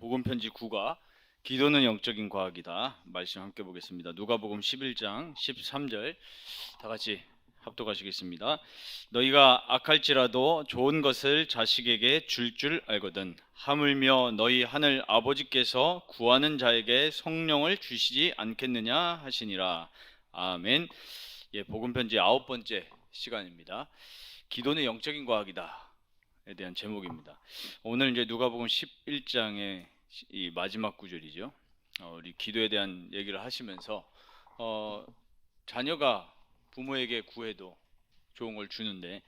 복음 편지 9가 기도는 영적인 과학이다. 말씀 함께 보겠습니다. 누가복음 11장 13절 다 같이 합독하시겠습니다. 너희가 악할지라도 좋은 것을 자식에게 줄 알거든 하물며 너희 하늘 아버지께서 구하는 자에게 성령을 주시지 않겠느냐 하시니라. 아멘. 예, 복음 편지 9번째 시간입니다. 기도는 영적인 과학이다. 에 대한 제목입니다. 오늘 이제 누가복음 11장의 이 마지막 구절이죠. 우리 기도에 대한 얘기를 하시면서 자녀가 부모에게 구해도 좋은 걸 주는데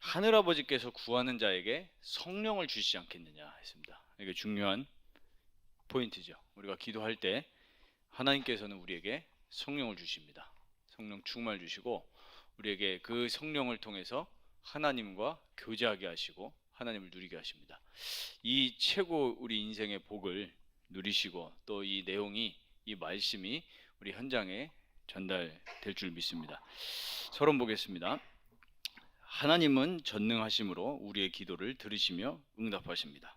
하늘아버지께서 구하는 자에게 성령을 주시지 않겠느냐 했습니다. 이게 중요한 포인트죠. 우리가 기도할 때 하나님께서는 우리에게 성령을 주십니다. 성령 충만을 주시고 우리에게 그 성령을 통해서 하나님과 교제하게 하시고 하나님을 누리게 하십니다. 이 최고 우리 인생의 복을 누리시고 또 이 내용이 이 말씀이 우리 현장에 전달될 줄 믿습니다. 서론 보겠습니다. 하나님은 전능하심으로 우리의 기도를 들으시며 응답하십니다.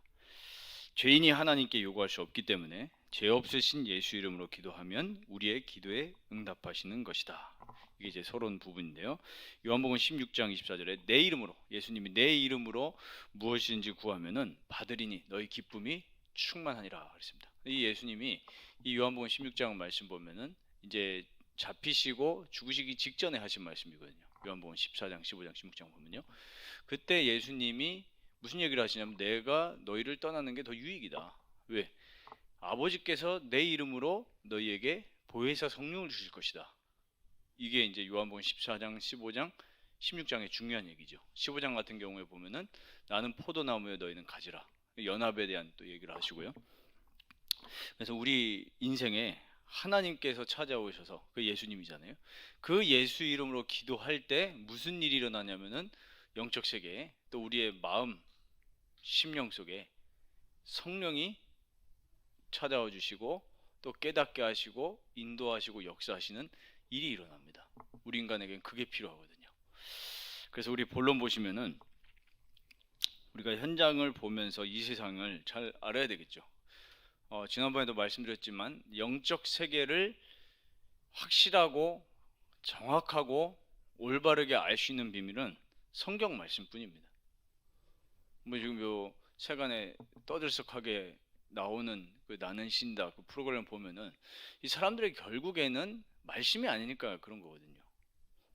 죄인이 하나님께 요구할 수 없기 때문에 죄 없으신 예수 이름으로 기도하면 우리의 기도에 응답하시는 것이다. 이게 이제 서론 부분인데요. 요한복음 16장 24절에 내 이름으로, 예수님이 내 이름으로 무엇이든지 구하면은 받으리니 너희 기쁨이 충만하니라 그랬습니다. 이 예수님이 이 요한복음 16장 말씀 보면은 이제 잡히시고 죽으시기 직전에 하신 말씀이거든요. 요한복음 14장, 15장, 16장 보면요. 그때 예수님이 무슨 얘기를 하시냐면 내가 너희를 떠나는 게 더 유익이다. 왜? 아버지께서 내 이름으로 너희에게 보혜사 성령을 주실 것이다. 이게 이제 요한복음 14장, 15장, 16장의 중요한 얘기죠. 15장 같은 경우에 보면은 나는 포도나무에 너희는 가지라. 연합에 대한 또 얘기를 하시고요. 그래서 우리 인생에 하나님께서 찾아오셔서 그 예수님이잖아요. 그 예수 이름으로 기도할 때 무슨 일이 일어나냐면은 영적 세계에 또 우리의 마음, 심령 속에 성령이 찾아와 주시고 또 깨닫게 하시고 인도하시고 역사하시는 일이 일어납니다. 우리 인간에게는 그게 필요하거든요. 그래서 우리 본론 보시면은 우리가 현장을 보면서 이 세상을 잘 알아야 되겠죠. 지난번에도 말씀드렸지만 영적 세계를 확실하고 정확하고 올바르게 알 수 있는 비밀은 성경 말씀뿐입니다. 뭐 지금 요 세간에 떠들썩하게 나오는 그 나는 신다 그 프로그램 보면은 이 사람들의 결국에는 말씀이 아니니까 그런 거거든요.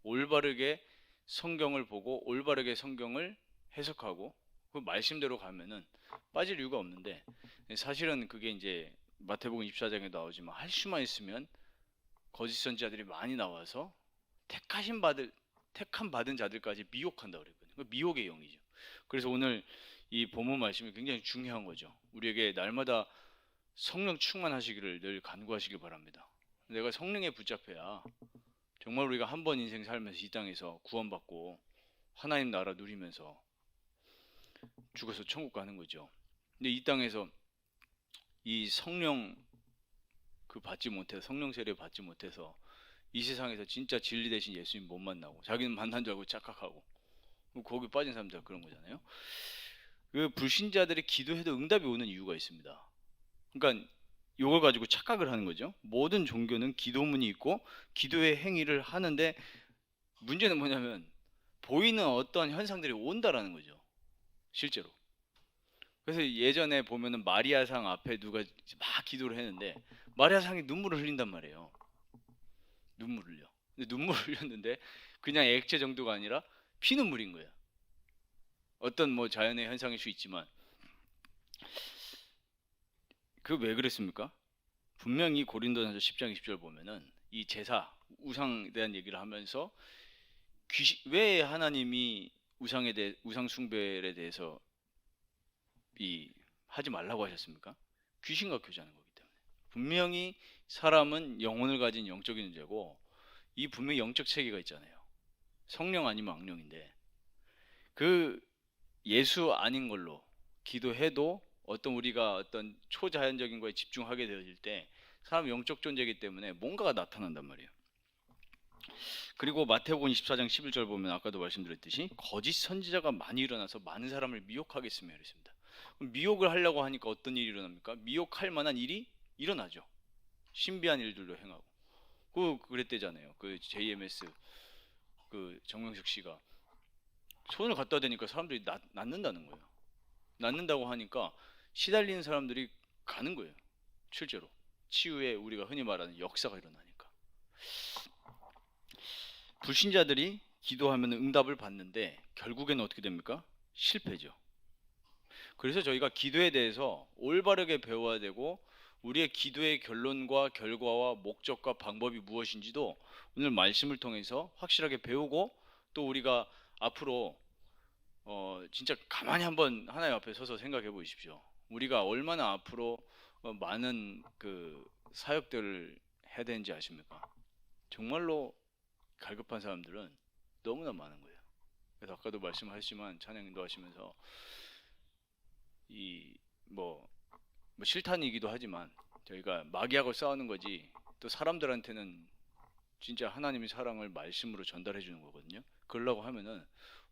올바르게 성경을 보고 올바르게 성경을 해석하고 그 말씀대로 가면은 빠질 이유가 없는데 사실은 그게 이제 마태복음 24장에 나오지만 할 수만 있으면 거짓 선지자들이 많이 나와서 택한 받은 자들까지 미혹한다 그랬거든요. 미혹의 영이죠. 그래서 오늘 이 본문 말씀이 굉장히 중요한 거죠. 우리에게 날마다 성령 충만하시기를 늘 간구하시길 바랍니다. 내가 성령에 붙잡혀야 정말 우리가 한 번 인생 살면서 이 땅에서 구원받고 하나님 나라 누리면서 죽어서 천국 가는 거죠. 근데 이 땅에서 이 성령 그 받지 못해서 성령 세례 받지 못해서 이 세상에서 진짜 진리 대신 예수님 못 만나고 자기는 만난 줄 알고 착각하고 거기 빠진 사람들 그런 거잖아요. 그 불신자들이 기도해도 응답이 오는 이유가 있습니다. 그러니까 이걸 가지고 착각을 하는 거죠. 모든 종교는 기도문이 있고 기도의 행위를 하는데 문제는 뭐냐면 보이는 어떤 현상들이 온다라는 거죠. 실제로. 그래서 예전에 보면은 마리아상 앞에 누가 막 기도를 했는데 마리아상이 눈물을 흘린단 말이에요. 눈물을 흘려. 근데 눈물을 흘렸는데 그냥 액체 정도가 아니라 피눈물인 거예요. 어떤 뭐 자연의 현상일 수 있지만 그 왜 그랬습니까? 분명히 고린도전서 10장 20절 보면은 이 제사 우상에 대한 얘기를 하면서 왜 하나님이 우상 숭배에 대해서 하지 말라고 하셨습니까? 귀신과 교제하는 거기 때문에. 분명히 사람은 영혼을 가진 영적인 존재고 이 분명히 영적 세계가 있잖아요. 성령 아니면 악령인데 그 예수 아닌 걸로 기도해도 우리가 어떤 초자연적인 거에 집중하게 되어질 때 사람은 영적 존재이기 때문에 뭔가가 나타난단 말이에요. 그리고 마태복음 24장 11절 보면 아까도 말씀드렸듯이 거짓 선지자가 많이 일어나서 많은 사람을 미혹하겠으며 그랬습니다. 미혹을 하려고 하니까 어떤 일이 일어납니까? 미혹할 만한 일이 일어나죠. 신비한 일들도 행하고. 그랬대잖아요. 그 JMS 그 정명석 씨가 손을 갖다 대니까 사람들이 낫는다는 거예요. 낫는다고 하니까 시달리는 사람들이 가는 거예요. 실제로 치유에 우리가 흔히 말하는 역사가 일어나니까. 불신자들이 기도하면 응답을 받는데 결국에는 어떻게 됩니까? 실패죠. 그래서 저희가 기도에 대해서 올바르게 배워야 되고, 우리의 기도의 결론과 결과와 목적과 방법이 무엇인지도 오늘 말씀을 통해서 확실하게 배우고, 또 우리가 앞으로 진짜 가만히 한번 하나님 앞에 서서 생각해 보십시오. 우리가 얼마나 앞으로 많은 그 사역들을 해야 되는지 아십니까? 정말로 갈급한 사람들은 너무나 많은 거예요. 그래서 아까도 말씀하셨지만 찬양 인도하시면서 뭐 실탄이기도 하지만 저희가 마귀하고 싸우는 거지, 또 사람들한테는 진짜 하나님의 사랑을 말씀으로 전달해 주는 거거든요. 그러려고 하면은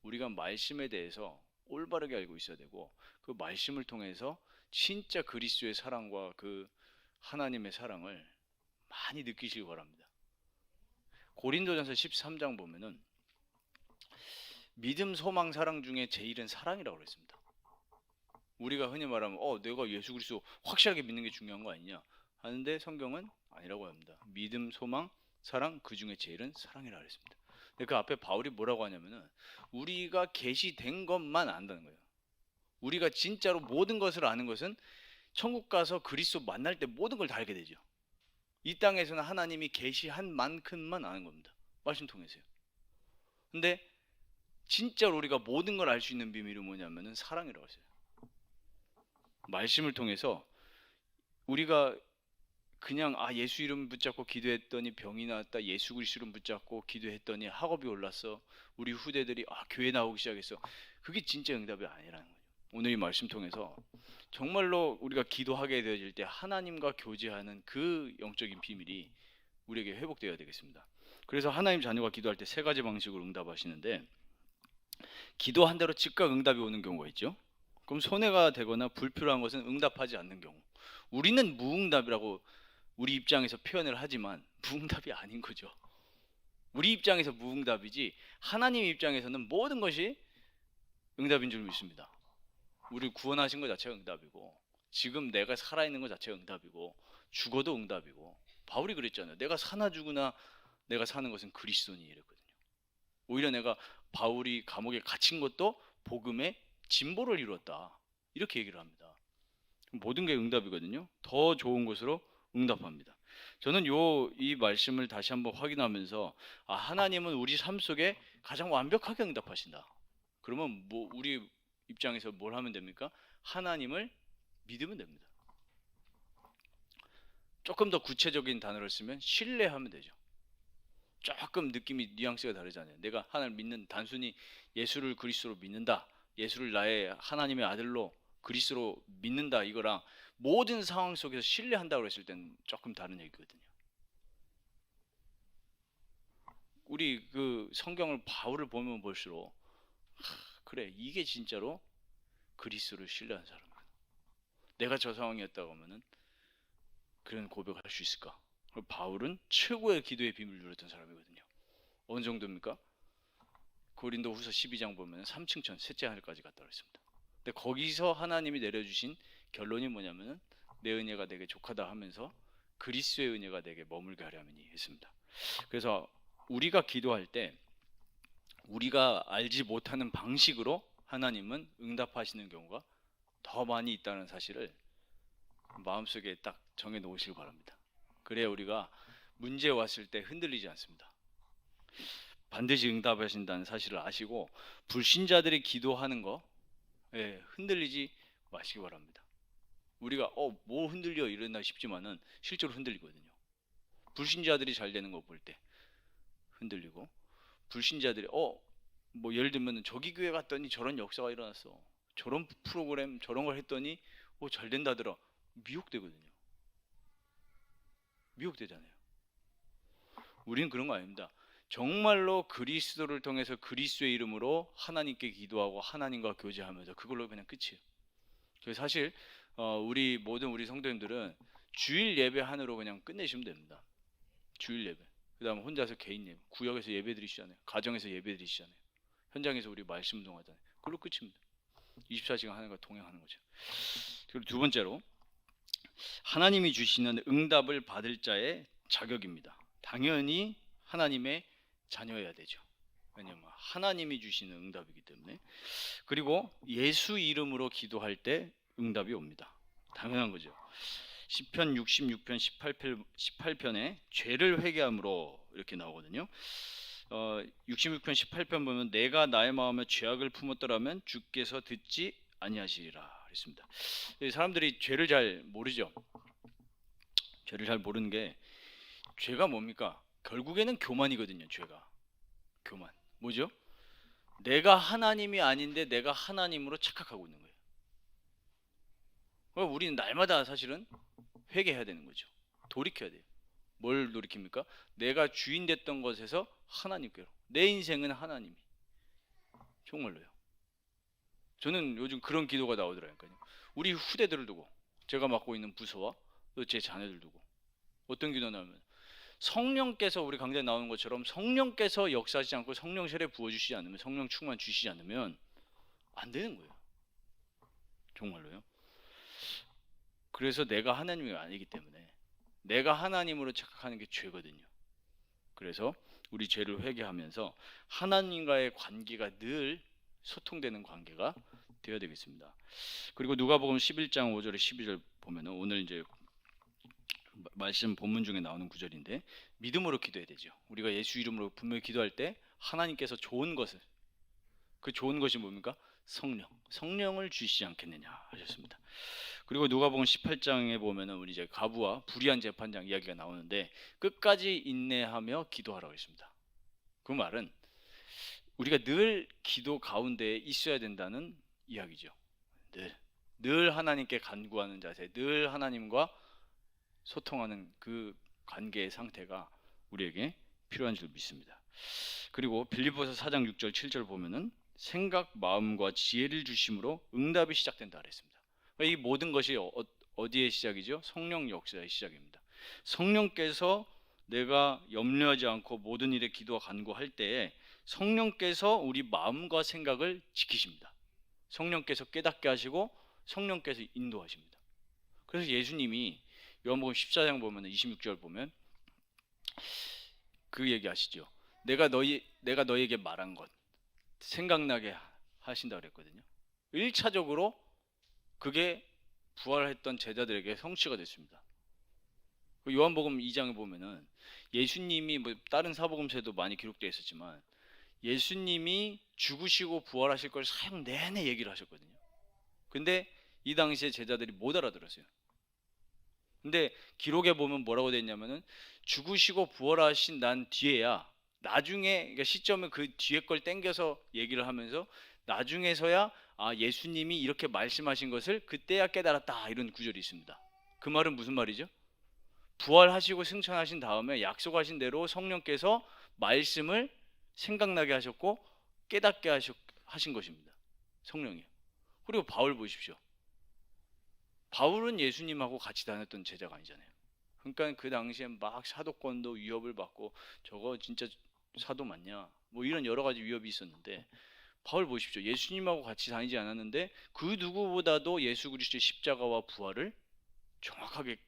우리가 말씀에 대해서 올바르게 알고 있어야 되고, 그 말씀을 통해서 진짜 그리스도의 사랑과 그 하나님의 사랑을 많이 느끼시기 바랍니다. 고린도전서 13장 보면은 믿음, 소망, 사랑 중에 제일은 사랑이라고 그랬습니다. 우리가 흔히 말하면 내가 예수 그리스도 확실하게 믿는 게 중요한 거 아니냐 하는데, 성경은 아니라고 합니다. 믿음, 소망, 사랑, 그 중에 제일은 사랑이라고 했습니다. 근데 그 앞에 바울이 뭐라고 하냐면은 우리가 계시된 것만 안다는 거예요. 우리가 진짜로 모든 것을 아는 것은 천국 가서 그리스도 만날 때 모든 걸 다 알게 되죠. 이 땅에서는 하나님이 계시한 만큼만 아는 겁니다. 말씀 통해서요. 근데 진짜로 우리가 모든 걸 알 수 있는 비밀이 뭐냐면은 사랑이라고 했어요. 말씀을 통해서 우리가 그냥 예수 이름 붙잡고 기도했더니 병이 나았다, 예수 그리스도 이름 붙잡고 기도했더니 학업이 올랐어, 우리 후대들이 교회 나오기 시작했어, 그게 진짜 응답이 아니라는 거죠. 오늘 이 말씀 통해서 정말로 우리가 기도하게 되어질 때 하나님과 교제하는 그 영적인 비밀이 우리에게 회복되어야 되겠습니다. 그래서 하나님 자녀가 기도할 때 세 가지 방식으로 응답하시는데, 기도한 대로 즉각 응답이 오는 경우가 있죠. 그럼 손해가 되거나 불필요한 것은 응답하지 않는 경우. 우리는 무응답이라고 우리 입장에서 표현을 하지만 무응답이 아닌 거죠. 우리 입장에서 무응답이지 하나님 입장에서는 모든 것이 응답인 줄 믿습니다. 우리를 구원하신 것 자체가 응답이고, 지금 내가 살아있는 것 자체가 응답이고, 죽어도 응답이고. 바울이 그랬잖아요. 내가 사나 죽으나 내가 사는 것은 그리스도니 이랬거든요. 오히려 바울이 감옥에 갇힌 것도 복음의 진보를 이루었다, 이렇게 얘기를 합니다. 모든 게 응답이거든요. 더 좋은 것으로 응답합니다. 저는 이 말씀을 다시 한번 확인하면서 하나님은 우리 삶 속에 가장 완벽하게 응답하신다. 그러면 우리 입장에서 뭘 하면 됩니까? 하나님을 믿으면 됩니다. 조금 더 구체적인 단어를 쓰면 신뢰하면 되죠. 조금 느낌이 뉘앙스가 다르잖아요. 내가 하나님을 믿는, 단순히 예수를 그리스도로 믿는다, 예수를 나의 하나님의 아들로 그리스도로 믿는다, 이거랑 모든 상황 속에서 신뢰한다고 했을 때는 조금 다른 얘기거든요. 우리 그 성경을 바울을 보면 볼수록 그래, 이게 진짜로 그리스도를 신뢰한 사람이야. 내가 저 상황이었다고 하면은 그런 고백을 할 수 있을까? 바울은 최고의 기도의 비밀을 누렸던 사람이거든요. 어느 정도입니까? 고린도후서 12장 보면 3층천 셋째 하늘까지 갔다 그랬습니다. 근데 거기서 하나님이 내려주신 결론이 뭐냐면은 내 은혜가 내게 족하다 하면서 그리스도의 은혜가 내게 머물게 하려니니 했습니다. 그래서 우리가 기도할 때 우리가 알지 못하는 방식으로 하나님은 응답하시는 경우가 더 많이 있다는 사실을 마음속에 딱 정해 놓으시기 바랍니다. 그래야 우리가 문제 왔을 때 흔들리지 않습니다. 반드시 응답하신다는 사실을 아시고, 불신자들이 기도하는 거 흔들리지 마시기 바랍니다. 우리가 뭐 흔들려 이랬나 싶지만은 실제로 흔들리거든요. 불신자들이 잘 되는 거 볼 때 흔들리고, 불신자들이 뭐 예를 들면 저기 교회 갔더니 저런 역사가 일어났어, 저런 프로그램 저런 걸 했더니 잘 된다더라, 미혹되거든요. 미혹되잖아요. 우리는 그런 거 아닙니다. 정말로 그리스도를 통해서 그리스도의 이름으로 하나님께 기도하고 하나님과 교제하면서 그걸로 그냥 끝이에요. 사실 우리 성도님들은 주일 예배 하나로 그냥 끝내시면 됩니다. 주일 예배. 그다음 혼자서 개인 예배, 구역에서 예배 드리시잖아요. 가정에서 예배 드리시잖아요. 현장에서 우리 말씀 운동하잖아요. 그걸로 끝입니다. 24시간 하나님과 동행하는 거죠. 그리고 두 번째로 하나님이 주시는 응답을 받을 자의 자격입니다. 당연히 하나님의 자녀여야 되죠. 왜냐하면 하나님이 주시는 응답이기 때문에. 그리고 예수 이름으로 기도할 때 응답이 옵니다. 당연한 거죠. 시편 66편 18편에 죄를 회개함으로 이렇게 나오거든요. 66편 18편 보면 내가 나의 마음에 죄악을 품었더라면 주께서 듣지 아니하시리라 그랬습니다. 사람들이 죄를 잘 모르죠. 죄를 잘 모르는 게, 죄가 뭡니까? 결국에는 교만이거든요. 죄가 교만. 뭐죠? 내가 하나님이 아닌데 내가 하나님으로 착각하고 있는 거예요. 우리는 날마다 사실은 회개해야 되는 거죠. 돌이켜야 돼요. 뭘 돌이킵니까? 내가 주인 됐던 것에서 하나님께로. 내 인생은 하나님이. 정말로요. 저는 요즘 그런 기도가 나오더라니까요. 우리 후대들을 두고, 제가 맡고 있는 부서와 또 제 자녀들 두고 어떤 기도 나오면, 성령께서, 우리 강좌에 나오는 것처럼 성령께서 역사하지 않고 성령 세례 부어주시지 않으면, 성령 충만 주시지 않으면 안 되는 거예요. 정말로요. 그래서 내가 하나님이 아니기 때문에 내가 하나님으로 착각하는 게 죄거든요. 그래서 우리 죄를 회개하면서 하나님과의 관계가 늘 소통되는 관계가 되어야 되겠습니다. 그리고 누가복음 11장 5절에 12절 보면은, 오늘 이제 말씀 본문 중에 나오는 구절인데, 믿음으로 기도해야 되죠. 우리가 예수 이름으로 분명히 기도할 때 하나님께서 좋은 것을, 그 좋은 것이 뭡니까? 성령을 주시지 않겠느냐 하셨습니다. 그리고 누가복음 18장에 보면은 우리 이제 과부와 불의한 재판장 이야기가 나오는데, 끝까지 인내하며 기도하라고 했습니다. 그 말은 우리가 늘 기도 가운데 있어야 된다는 이야기죠. 늘 하나님께 간구하는 자세, 늘 하나님과 소통하는 그 관계의 상태가 우리에게 필요한 줄 믿습니다. 그리고 빌립보서 4장 6절 7절 보면은 생각, 마음과 지혜를 주심으로 응답이 시작된다 그랬습니다. 이 모든 것이 어디의 시작이죠? 성령 역사의 시작입니다. 성령께서 내가 염려하지 않고 모든 일에 기도와 간구할 때에 성령께서 우리 마음과 생각을 지키십니다. 성령께서 깨닫게 하시고 성령께서 인도하십니다. 그래서 예수님이 요한복음 14장 보면 26절 보면 그 얘기하시죠. 내가 너희에게 말한 것 생각나게 하신다 그랬거든요. 1차적으로 그게 부활했던 제자들에게 성취가 됐습니다. 요한복음 2장에 보면은 예수님이, 다른 사복음서에도 많이 기록되어 있었지만, 예수님이 죽으시고 부활하실 걸 사형 내내 얘기를 하셨거든요. 근데 이 당시에 제자들이 못 알아들었어요. 근데 기록에 보면 뭐라고 되어 있냐면은, 죽으시고 부활하신 난 뒤에야, 나중에, 그러니까 시점을 그 뒤에 걸 땡겨서 얘기를 하면서 나중에서야 예수님이 이렇게 말씀하신 것을 그때야 깨달았다, 이런 구절이 있습니다. 그 말은 무슨 말이죠? 부활하시고 승천하신 다음에 약속하신 대로 성령께서 말씀을 생각나게 하셨고 깨닫게 하신 것입니다. 성령이요. 그리고 바울 보십시오. 바울은 예수님하고 같이 다녔던 제자가 아니잖아요. 그러니까 그 당시에 막 사도권도 위협을 받고, 저거 진짜 사도 맞냐, 이런 여러 가지 위협이 있었는데, 바울 보십시오. 예수님하고 같이 다니지 않았는데 그 누구보다도 예수 그리스도의 십자가와 부활을 정확하게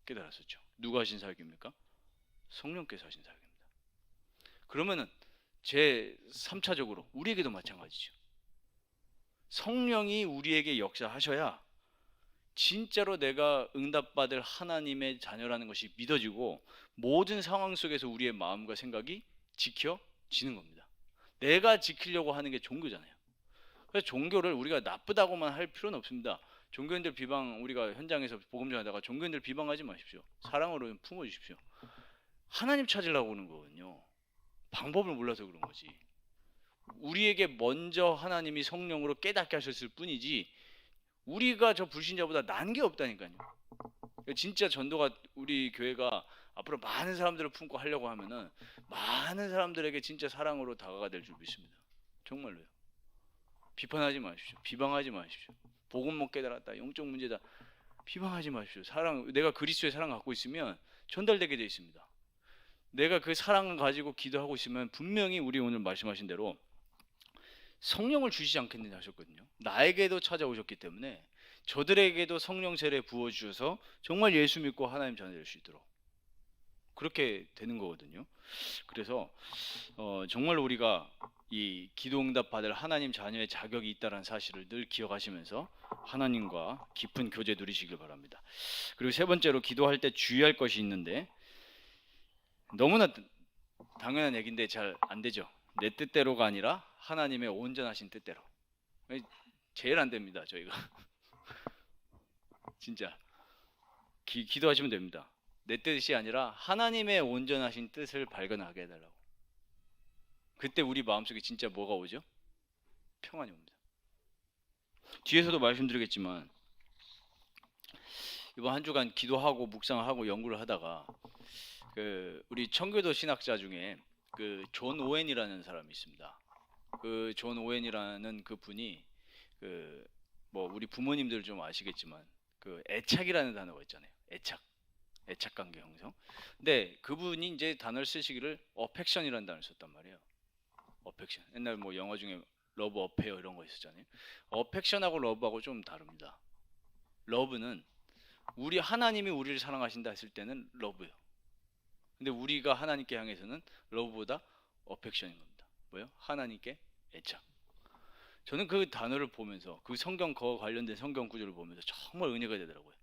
깨달았었죠. 누가 하신 사역입니까? 성령께서 하신 사역입니다. 그러면은 제 3차적으로 우리에게도 마찬가지죠. 성령이 우리에게 역사하셔야 진짜로 내가 응답받을 하나님의 자녀라는 것이 믿어지고, 모든 상황 속에서 우리의 마음과 생각이 지켜지는 겁니다. 내가 지키려고 하는 게 종교잖아요. 그래서 종교를 우리가 나쁘다고만 할 필요는 없습니다. 종교인들 비방, 우리가 현장에서 복음 전하다가 종교인들 비방하지 마십시오. 사랑으로 품어주십시오. 하나님 찾으려고 하는 거거든요. 방법을 몰라서 그런 거지. 우리에게 먼저 하나님이 성령으로 깨닫게 하셨을 뿐이지, 우리가 저 불신자보다 난 게 없다니까요. 진짜 전도가, 우리 교회가 앞으로 많은 사람들을 품고 하려고 하면은 많은 사람들에게 진짜 사랑으로 다가가 될 줄 믿습니다. 정말로요. 비판하지 마십시오. 비방하지 마십시오. 복음만 깨달았다, 영적 문제다, 비방하지 마십시오. 사랑, 내가 그리스도의 사랑 갖고 있으면 전달되게 되어 있습니다. 내가 그 사랑을 가지고 기도하고 있으면 분명히 우리 오늘 말씀하신 대로 성령을 주시지 않겠느냐 하셨거든요. 나에게도 찾아오셨기 때문에 저들에게도 성령 세례 부어주셔서 정말 예수 믿고 하나님 자녀 될 수 있도록 그렇게 되는 거거든요. 그래서 정말 우리가 이 기도응답 받을 하나님 자녀의 자격이 있다는 사실을 늘 기억하시면서 하나님과 깊은 교제 누리시길 바랍니다. 그리고 세 번째로 기도할 때 주의할 것이 있는데, 너무나 당연한 얘기인데 잘 안 되죠. 내 뜻대로가 아니라 하나님의 온전하신 뜻대로. 제일 안 됩니다, 저희가. 진짜 기도하시면 됩니다. 내 뜻이 아니라 하나님의 온전하신 뜻을 발견하게 해달라고. 그때 우리 마음속에 진짜 뭐가 오죠? 평안이 옵니다. 뒤에서도 말씀드리겠지만 이번 한 주간 기도하고 묵상을 하고 연구를 하다가 우리 청교도 신학자 중에 존 오웬이라는 사람이 있습니다. 존 오웬이라는 그 분이 뭐 우리 부모님들 좀 아시겠지만 애착이라는 단어가 있잖아요. 애착 관계 형성. 근데 그분이 이제 단어를 쓰시기를 어펙션이라는 단어를 썼단 말이에요. 어펙션. 옛날 뭐 영화 중에 러브 어페어 이런 거 있었잖아요. 어펙션하고 러브하고 좀 다릅니다. 러브는 하나님이 우리를 사랑하신다 했을 때는 러브예요. 근데 우리가 하나님께 향해서는 러브보다 어펙션인 겁니다. 뭐요? 하나님께 애착. 저는 그 단어를 보면서 그 그와 관련된 성경 구절을 보면서 정말 은혜가 되더라고요.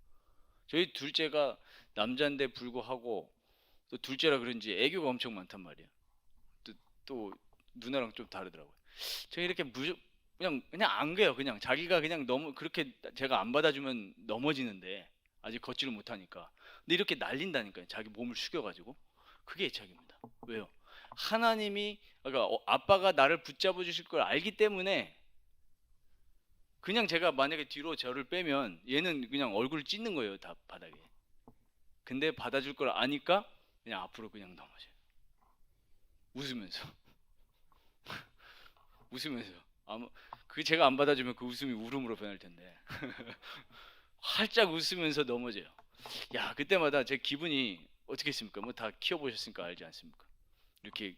저희 둘째가 남자인데 불구하고 또 둘째라 그런지 애교가 엄청 많단 말이에요. 또 누나랑 좀 다르더라고요. 제가 이렇게 그냥 안 그래요. 그냥 자기가 그냥 너무 그렇게 제가 안 받아주면 넘어지는데 아직 걷지를 못하니까. 근데 이렇게 날린다니까요. 자기 몸을 숙여가지고. 그게 애착입니다. 왜요? 하나님이 그러니까 아빠가 나를 붙잡아 주실 걸 알기 때문에 그냥 제가 만약에 뒤로 저를 빼면 얘는 그냥 얼굴을 찢는 거예요. 다 바닥에. 근데 받아줄 걸 아니까 그냥 앞으로 그냥 넘어져요. 웃으면서. 웃으면서. 제가 안 받아주면 그 웃음이 울음으로 변할 텐데. 활짝 웃으면서 넘어져요. 야, 그때마다 제 기분이 어떻게 했습니까? 뭐 다 키워보셨으니까 알지 않습니까? 이렇게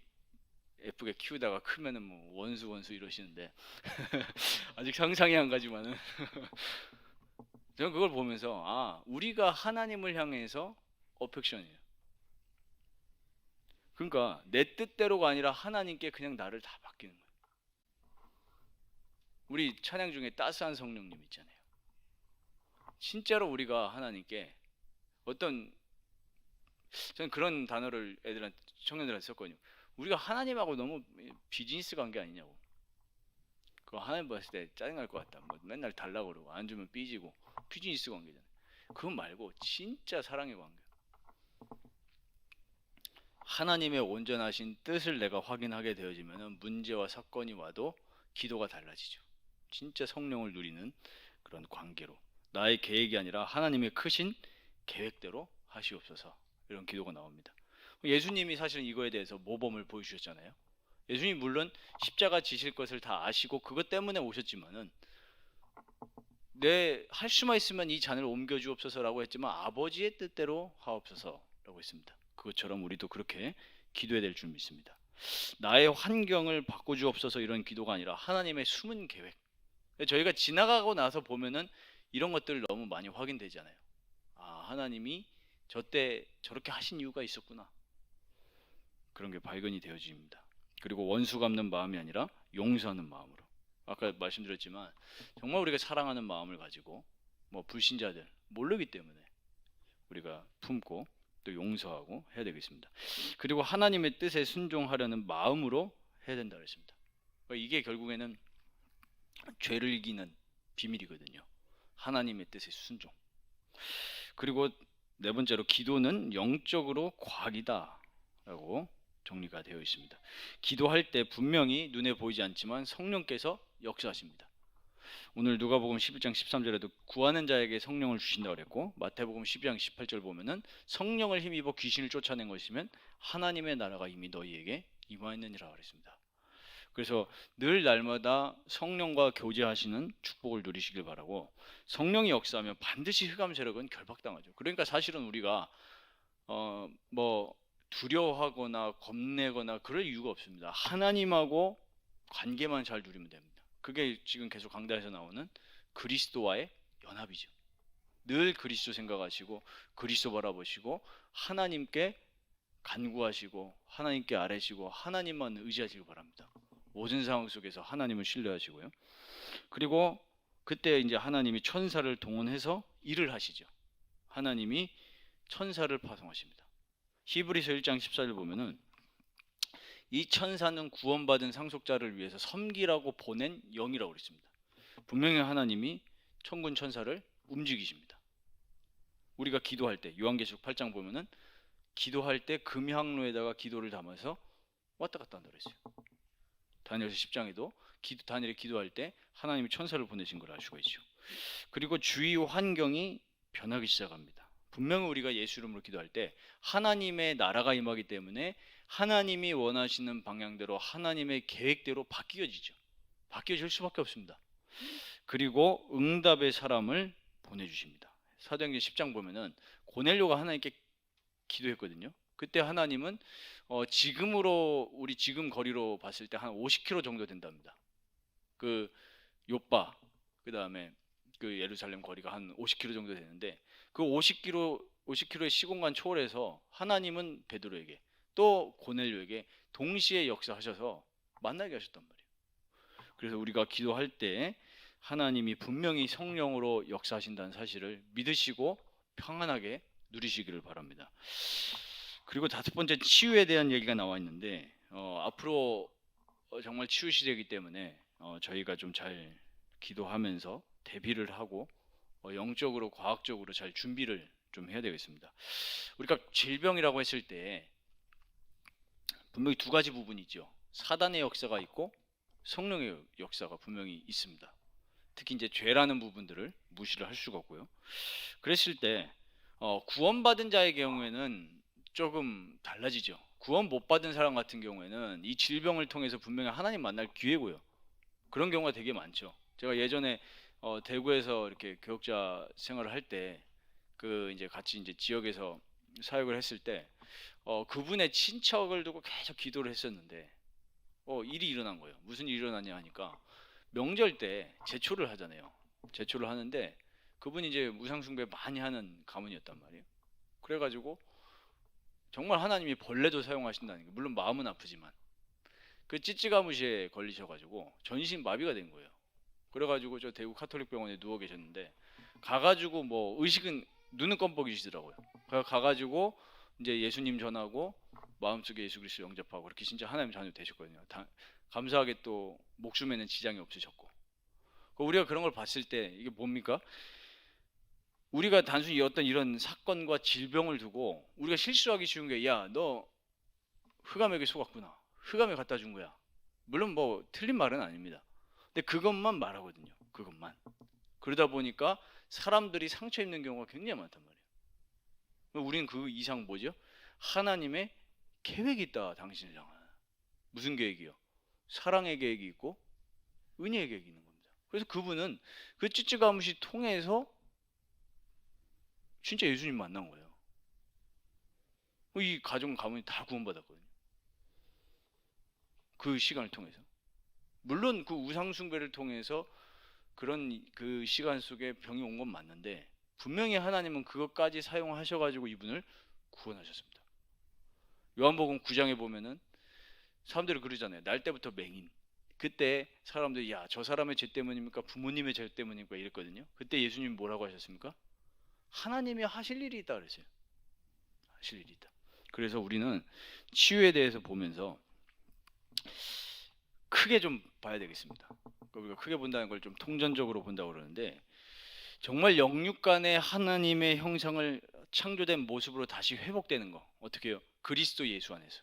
예쁘게 키우다가 크면은 뭐 원수 이러시는데 아직 상상이 안 가지만은 저는 그걸 보면서 우리가 하나님을 향해서 어펙션이에요. 그러니까 내 뜻대로가 아니라 하나님께 그냥 나를 다 맡기는 거예요. 우리 찬양 중에 따스한 성령님 있잖아요. 진짜로 우리가 하나님께 저는 그런 단어를 청년들한테 썼거든요. 우리가 하나님하고 너무 비즈니스 관계 아니냐고. 그거 하나님 봤을 때 짜증날 것 같다. 뭐 맨날 달라고 그러고 안 주면 삐지고 비즈니스 관계잖아요. 그거 말고 진짜 사랑의 관계. 하나님의 온전하신 뜻을 내가 확인하게 되어지면 문제와 사건이 와도 기도가 달라지죠. 진짜 성령을 누리는 그런 관계로. 나의 계획이 아니라 하나님의 크신 계획대로 하시옵소서. 이런 기도가 나옵니다. 예수님이 사실은 이거에 대해서 모범을 보여주셨잖아요. 예수님 물론 십자가 지실 것을 다 아시고 그것 때문에 오셨지만은 할 수만 있으면 이 잔을 옮겨 주옵소서라고 했지만 아버지의 뜻대로 하옵소서라고 했습니다. 그것처럼 우리도 그렇게 기도해야 될 줄 믿습니다. 나의 환경을 바꿔 주옵소서 이런 기도가 아니라 하나님의 숨은 계획. 저희가 지나가고 나서 보면은 이런 것들 너무 많이 확인되잖아요. 하나님이 저 때 저렇게 하신 이유가 있었구나. 그런 게 발견이 되어집니다. 그리고 원수 갚는 마음이 아니라 용서하는 마음으로. 아까 말씀드렸지만 정말 우리가 사랑하는 마음을 가지고 불신자들 모르기 때문에 우리가 품고 또 용서하고 해야 되겠습니다. 그리고 하나님의 뜻에 순종하려는 마음으로 해야 된다 그랬습니다. 이게 결국에는 죄를 이기는 비밀이거든요. 하나님의 뜻에 순종. 그리고 네 번째로 기도는 영적으로 과학이다 라고 정리가 되어 있습니다. 기도할 때 분명히 눈에 보이지 않지만 성령께서 역사하십니다. 오늘 누가복음 11장 13절에도 구하는 자에게 성령을 주신다 그랬고, 마태복음 12장 18절 보면은 성령을 힘입어 귀신을 쫓아낸 것이면 하나님의 나라가 이미 너희에게 임하였느니라 그랬습니다. 그래서 늘 날마다 성령과 교제하시는 축복을 누리시길 바라고, 성령이 역사하면 반드시 흑암 세력은 결박당하죠. 그러니까 사실은 우리가 뭐 두려워하거나 겁내거나 그럴 이유가 없습니다. 하나님하고 관계만 잘 누리면 됩니다. 그게 지금 계속 강단에서 나오는 그리스도와의 연합이죠. 늘 그리스도 생각하시고 그리스도 바라보시고 하나님께 간구하시고 하나님께 아뢰시고 하나님만 의지하시기 바랍니다. 모든 상황 속에서 하나님을 신뢰하시고요. 그리고 그때 이제 하나님이 천사를 동원해서 일을 하시죠. 하나님이 천사를 파송하십니다. 히브리서 1장 14절 보면은 이 천사는 구원받은 상속자를 위해서 섬기라고 보낸 영이라고 그랬습니다. 분명히 하나님이 천군 천사를 움직이십니다. 우리가 기도할 때 요한계시록 8장 보면은 기도할 때 금향로에다가 기도를 담아서 왔다 갔다 한다고 그랬어요. 다니엘서 10장에도 다니엘이 기도할 때 하나님이 천사를 보내신 걸 알 수가 있죠. 그리고 주위 환경이 변하기 시작합니다. 분명히 우리가 예수 이름으로 기도할 때 하나님의 나라가 임하기 때문에 하나님이 원하시는 방향대로 하나님의 계획대로 바뀌어지죠. 바뀌어질 수밖에 없습니다. 그리고 응답의 사람을 보내주십니다. 사도행전 10장 보면은 고넬료가 하나님께 기도했거든요. 그때 하나님은 지금으로 우리 지금 거리로 봤을 때 한 50km 정도 된답니다. 그 요빠 그다음에 그 예루살렘 거리가 한 50km 정도 되는데 그 50km의 시공간 초월해서 하나님은 베드로에게 또 고넬료에게 동시에 역사하셔서 만나게 하셨단 말이에요. 그래서 우리가 기도할 때 하나님이 분명히 성령으로 역사하신다는 사실을 믿으시고 평안하게 누리시기를 바랍니다. 그리고 다섯 번째 치유에 대한 얘기가 나와 있는데 앞으로 정말 치유 시대이기 때문에 저희가 좀 잘 기도하면서 대비를 하고 영적으로 과학적으로 잘 준비를 좀 해야 되겠습니다. 우리가 질병이라고 했을 때 분명히 두 가지 부분이 있죠. 사단의 역사가 있고 성령의 역사가 분명히 있습니다. 특히 이제 죄라는 부분들을 무시를 할 수가 없고요. 그랬을 때 구원받은 자의 경우에는 조금 달라지죠. 구원 못 받은 사람 같은 경우에는 이 질병을 통해서 분명히 하나님 만날 기회고요. 그런 경우가 되게 많죠. 제가 예전에 대구에서 이렇게 교역자 생활을 할 때 그 이제 같이 이제 지역에서 사역을 했을 때 그분의 친척을 두고 계속 기도를 했었는데 일이 일어난 거예요. 무슨 일이 일어났냐 하니까 명절 때 제초를 하잖아요. 제초를 하는데 그분이 이제 우상숭배 많이 하는 가문이었단 말이에요. 그래가지고 정말 하나님이 벌레도 사용하신다는 게, 물론 마음은 아프지만 그 찌찌가무시에 걸리셔가지고 전신 마비가 된 거예요. 그래가지고 저 대구 카톨릭 병원에 누워 계셨는데 가가지고 뭐 의식은 눈은 껌뻑이시더라고요. 가가지고 이제 예수님 전하고 마음속에 예수 그리스도 영접하고 그렇게 진짜 하나님 자녀 되셨거든요. 감사하게 또 목숨에는 지장이 없으셨고. 우리가 그런 걸 봤을 때 이게 뭡니까? 우리가 단순히 어떤 이런 사건과 질병을 두고 우리가 실수하기 쉬운 게, 야, 너 흑암에게 속았구나, 흑암에 갖다 준 거야. 물론 뭐 틀린 말은 아닙니다. 근데 그것만 말하거든요. 그것만. 그러다 보니까 사람들이 상처 입는 경우가 굉장히 많단 말이에요. 우리는 그 이상 뭐죠? 하나님의 계획이 있다, 당신을 향한. 무슨 계획이요? 사랑의 계획이 있고 은혜의 계획이 있는 겁니다. 그래서 그분은 그 찌찌가무시 통해서 진짜 예수님 만난 거예요. 이 가정 가문이 다 구원받았거든요. 그 시간을 통해서. 물론 그 우상숭배를 통해서 그런 그 시간 속에 병이 온 건 맞는데 분명히 하나님은 그것까지 사용하셔가지고 이분을 구원하셨습니다. 요한복음 9장에 보면은 사람들이 그러잖아요. 날 때부터 맹인. 그때 사람들이, 야, 저 사람의 죄 때문입니까? 부모님의 죄 때문입니까? 이랬거든요. 그때 예수님이 뭐라고 하셨습니까? 하나님이 하실 일이 있다 그랬어요. 하실 일이 있다. 그래서 우리는 치유에 대해서 보면서 크게 좀 봐야 되겠습니다. 우리가 크게 본다는 걸 좀 통전적으로 본다고 그러는데, 정말 영육 간의 하나님의 형상을 창조된 모습으로 다시 회복되는 거. 어떻게 해요? 그리스도 예수 안에서.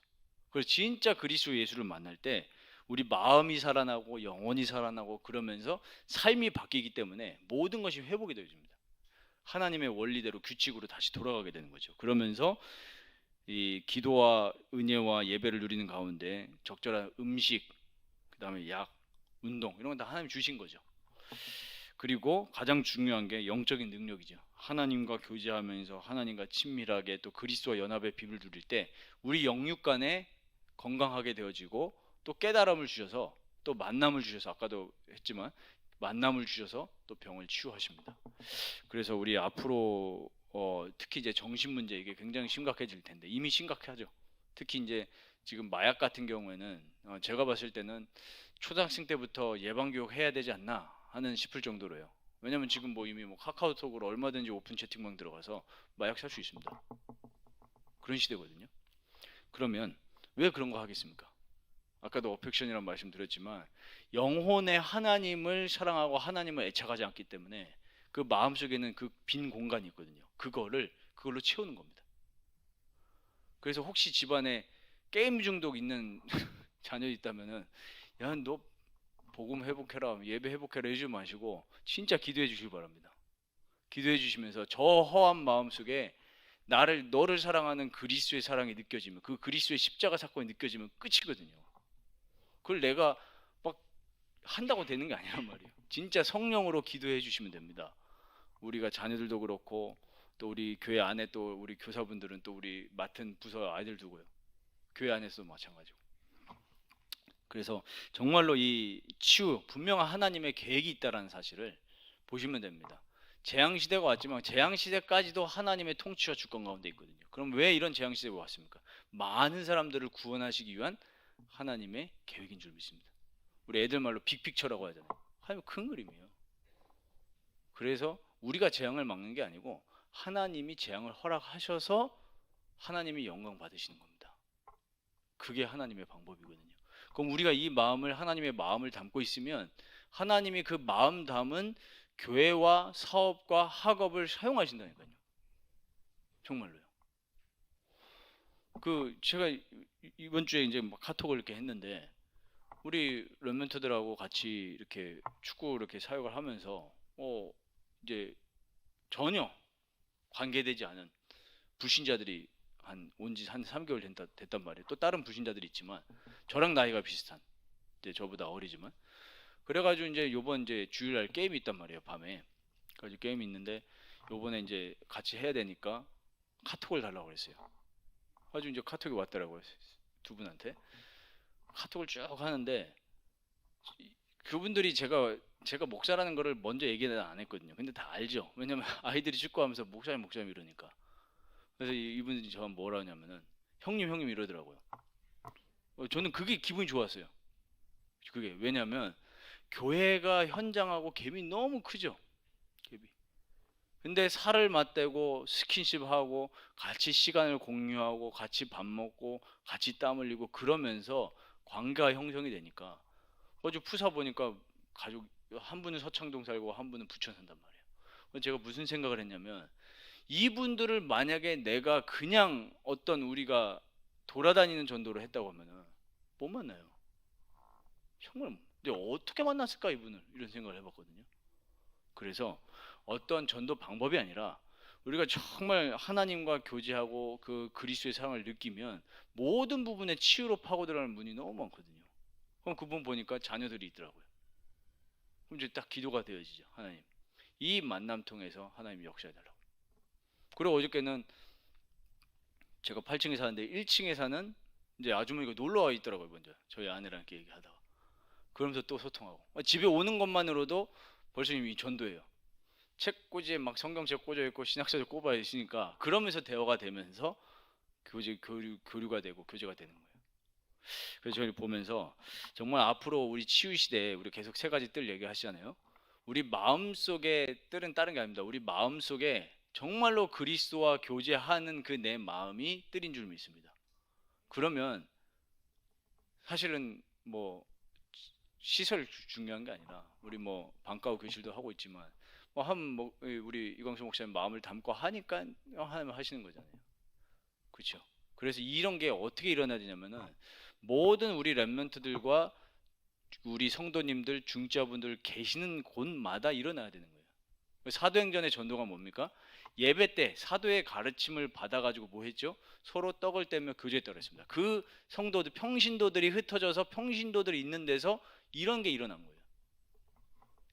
그래서 진짜 그리스도 예수를 만날 때 우리 마음이 살아나고 영혼이 살아나고 그러면서 삶이 바뀌기 때문에 모든 것이 회복이 되어집니다. 하나님의 원리대로 규칙으로 다시 돌아가게 되는 거죠. 그러면서 이 기도와 은혜와 예배를 누리는 가운데 적절한 음식, 그 그다음에 약, 운동 이런 건 다 하나님 주신 거죠. 그리고 가장 중요한 게 영적인 능력이죠. 하나님과 교제하면서 하나님과 친밀하게 또 그리스도와 연합의 비밀 누릴 때 우리 영육 간에 건강하게 되어지고 또 깨달음을 주셔서 또 만남을 주셔서 아까도 했지만 만남을 주셔서 또 병을 치유하십니다. 그래서 우리 앞으로 특히 이제 정신 문제 이게 굉장히 심각해질 텐데 이미 심각하죠. 특히 이제 지금 마약 같은 경우에는 제가 봤을 때는 초등학생 때부터 예방교육 해야 되지 않나 하는 싶을 정도로요. 왜냐면 지금 뭐 이미 뭐 카카오톡으로 얼마든지 오픈 채팅방 들어가서 마약 살 수 있습니다. 그런 시대거든요. 그러면 왜 그런 거 하겠습니까? 아까도 어펙션이라는 말씀 드렸지만 영혼의 하나님을 사랑하고 하나님을 애착하지 않기 때문에 그 마음속에는 그 빈 공간이 있거든요. 그걸로 채우는 겁니다. 그래서 혹시 집안에 게임 중독 있는 자녀 있다면은 야 너 복음 회복해라 예배 회복해라 해주지 마시고 진짜 기도해 주시기 바랍니다. 기도해 주시면서 저 허한 마음속에 너를 사랑하는 그리스도의 사랑이 느껴지면 그 그리스도의 십자가 사건이 느껴지면 끝이거든요. 그걸 내가 막 한다고 되는 게 아니란 말이에요. 진짜 성령으로 기도해 주시면 됩니다. 우리가 자녀들도 그렇고 또 우리 교회 안에 또 우리 교사분들은 또 우리 맡은 부서 아이들 두고요. 교회 안에서도 마찬가지고. 그래서 정말로 이 치유 분명한 하나님의 계획이 있다라는 사실을 보시면 됩니다. 재앙 시대가 왔지만 재앙 시대까지도 하나님의 통치와 주권 가운데 있거든요. 그럼 왜 이런 재앙 시대가 왔습니까? 많은 사람들을 구원하시기 위한 하나님의 계획인 줄 믿습니다. 우리 애들 말로 빅픽처라고 하잖아요. 아유 큰 그림이에요. 그래서 우리가 재앙을 막는 게 아니고 하나님이 재앙을 허락하셔서 하나님이 영광 받으시는 겁니다. 그게 하나님의 방법이거든요. 그럼 우리가 이 마음을 하나님의 마음을 담고 있으면 하나님이 그 마음 담은 교회와 사업과 학업을 사용하신다니까요. 정말로요. 그 제가 이번 주에 이제 막 카톡을 이렇게 했는데 우리 런멘터들하고 같이 이렇게 축구 이렇게 사역을 하면서 이제 전혀 관계되지 않은 불신자들이 온지 한 3개월 됐단 말이에요. 또 다른 불신자들이 있지만 저랑 나이가 비슷한 이제 저보다 어리지만 그래가지고 이제 요번 이제 주일날 게임이 있단 말이에요. 밤에 그래가지고 게임이 있는데 요번에 이제 같이 해야 되니까 카톡을 달라고 그랬어요. 아주 이제 카톡이 왔더라고요. 두 분한테 카톡을 쭉 하는데 그분들이 제가 목사라는 거를 먼저 얘기는 안 했거든요. 근데 다 알죠. 왜냐면 아이들이 축구하면서 목사님 이러니까. 그래서 이분들이 저한테 뭐라 하냐면은 형님 이러더라고요. 저는 그게 기분이 좋았어요. 그게 왜냐면 교회가 현장하고 갭이 너무 크죠. 갭이. 근데 살을 맞대고 스킨십하고 같이 시간을 공유하고 같이 밥 먹고 같이 땀 흘리고 그러면서 관계가 형성이 되니까 어제 푸사 보니까 가족 한 분은 서창동 살고 한 분은 부천 산단 말이에요. 제가 무슨 생각을 했냐면 이분들을 만약에 내가 그냥 어떤 우리가 돌아다니는 전도를 했다고 하면은 못 만나요. 정말 근데 어떻게 만났을까 이분을 이런 생각을 해봤거든요. 그래서 어떤 전도 방법이 아니라 우리가 정말 하나님과 교제하고 그 그리스도의 사랑을 느끼면 모든 부분에 치유로 파고들어가는 문이 너무 많거든요. 그럼 그분 보니까 자녀들이 있더라고요. 그럼 이제 딱 기도가 되어지죠. 하나님 이 만남 통해서 하나님 역사해달라고. 그리고 어저께는 제가 8층에 사는데 1층에 사는 이제 아주머니가 놀러와 있더라고요. 먼저 저희 아내랑 이렇게 얘기하다가 그러면서 또 소통하고 집에 오는 것만으로도 벌써 이미 전도예요. 책꽂이에 막 성경책 꽂아 있고 신학서적 꼽아 있으니까 그러면서 대화가 되면서 교류가 되고 교제가 되는 거예요. 그래서 저희 보면서 정말 앞으로 우리 치유 시대에 우리 계속 세 가지 뜰 얘기하시잖아요. 우리 마음속에 뜰은 다른 게 아닙니다. 우리 마음속에 정말로 그리스도와 교제하는 그 내 마음이 뜰인 줄 믿습니다. 그러면 사실은 뭐 시설 중요한 게 아니라 우리 뭐 방과후 교실도 하고 있지만 우리 이광수 목사님 마음을 담고 하니까 하나님 하시는 거잖아요. 그렇죠? 그래서 이런 게 어떻게 일어나야 되냐면은 모든 우리 렘넌트들과 우리 성도님들 중자분들 계시는 곳마다 일어나야 되는 거예요. 사도행전의 전도가 뭡니까? 예배 때 사도의 가르침을 받아가지고 뭐 했죠? 서로 떡을 떼며 교제했다고 했습니다. 그 성도들, 평신도들이 흩어져서 평신도들이 있는 데서 이런 게 일어난 거예요.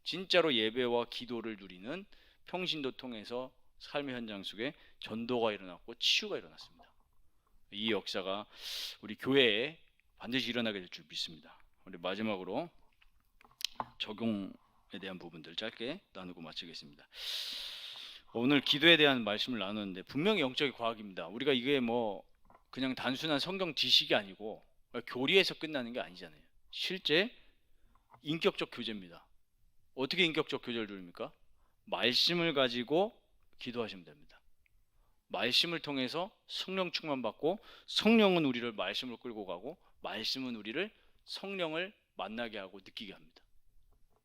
진짜로 예배와 기도를 누리는 평신도 통해서 삶의 현장 속에 전도가 일어났고 치유가 일어났습니다. 이 역사가 우리 교회에 반드시 일어나게 될 줄 믿습니다. 우리 마지막으로 적용에 대한 부분들 짧게 나누고 마치겠습니다. 오늘 기도에 대한 말씀을 나누는데 분명히 영적인 과학입니다. 우리가 이게 뭐 그냥 단순한 성경 지식이 아니고 교리에서 끝나는 게 아니잖아요. 실제 인격적 교제입니다. 어떻게 인격적 교제를 누립니까? 말씀을 가지고 기도하시면 됩니다. 말씀을 통해서 성령 충만 받고 성령은 우리를 말씀으로 끌고 가고 말씀은 우리를 성령을 만나게 하고 느끼게 합니다.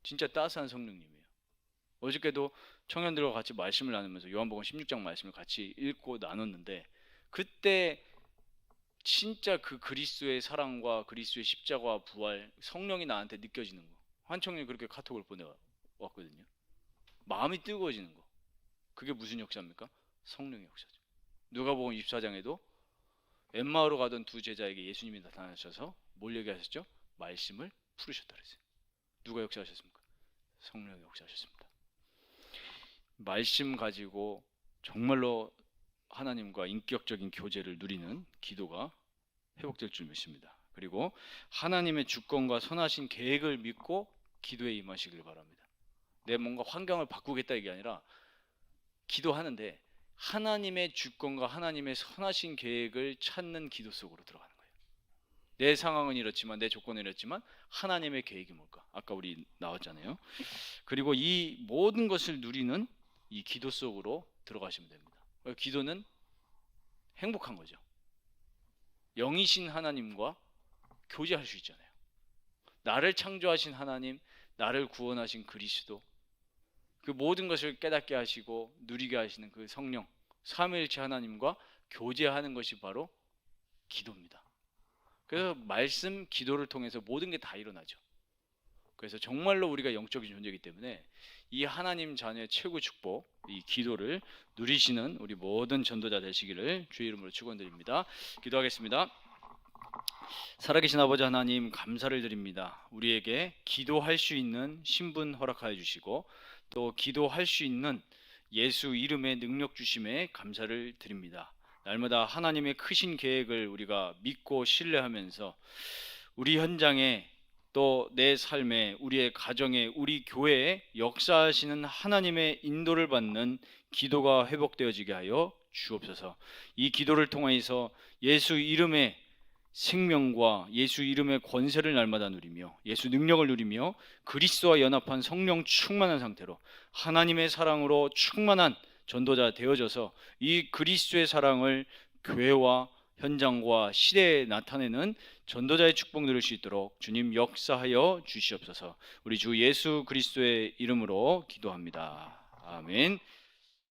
진짜 따스한 성령님이에요. 어저께도 청년들과 같이 말씀을 나누면서 요한복음 16장 말씀을 같이 읽고 나눴는데 그때 진짜 그 그리스도의 사랑과 그리스도의 십자가와 부활 성령이 나한테 느껴지는 거. 환청님이 그렇게 카톡을 보내왔거든요. 마음이 뜨거워지는 거. 그게 무슨 역사입니까? 성령의 역사죠. 누가복음 24장에도 엠마오로 가던 두 제자에게 예수님이 나타나셔서 뭘 얘기하셨죠? 말씀을 풀으셨다 그랬어요. 누가 역사하셨습니까? 성령이 역사하셨습니다. 말씀 가지고 정말로 하나님과 인격적인 교제를 누리는 기도가 회복될 줄 믿습니다. 그리고 하나님의 주권과 선하신 계획을 믿고 기도에 임하시길 바랍니다. 내 뭔가 환경을 바꾸겠다 이게 아니라 기도하는데 하나님의 주권과 하나님의 선하신 계획을 찾는 기도 속으로 들어가는 거예요. 내 상황은 이렇지만 내 조건은 이렇지만 하나님의 계획이 뭘까? 아까 우리 나왔잖아요. 그리고 이 모든 것을 누리는 이 기도 속으로 들어가시면 됩니다. 기도는 행복한 거죠. 영이신 하나님과 교제할 수 있잖아요. 나를 창조하신 하나님, 나를 구원하신 그리스도, 그 모든 것을 깨닫게 하시고 누리게 하시는 그 성령, 삼위일체 하나님과 교제하는 것이 바로 기도입니다. 그래서 말씀, 기도를 통해서 모든 게 다 일어나죠. 그래서 정말로 우리가 영적인 존재이기 때문에 이 하나님 자녀의 최고 축복, 이 기도를 누리시는 우리 모든 전도자 되시기를 주의 이름으로 축원드립니다. 기도하겠습니다. 살아계신 아버지 하나님 감사를 드립니다. 우리에게 기도할 수 있는 신분 허락하여 주시고 또 기도할 수 있는 예수 이름의 능력 주심에 감사를 드립니다. 날마다 하나님의 크신 계획을 우리가 믿고 신뢰하면서 우리 현장에 또 내 삶에 우리의 가정에 우리 교회에 역사하시는 하나님의 인도를 받는 기도가 회복되어지게 하여 주옵소서. 이 기도를 통해서 예수 이름의 생명과 예수 이름의 권세를 날마다 누리며 예수 능력을 누리며 그리스도와 연합한 성령 충만한 상태로 하나님의 사랑으로 충만한 전도자 되어져서 이 그리스도의 사랑을 교회와 현장과 시대에 나타내는 전도자의 축복 누릴 수 있도록 주님 역사하여 주시옵소서. 우리 주 예수 그리스도의 이름으로 기도합니다. 아멘.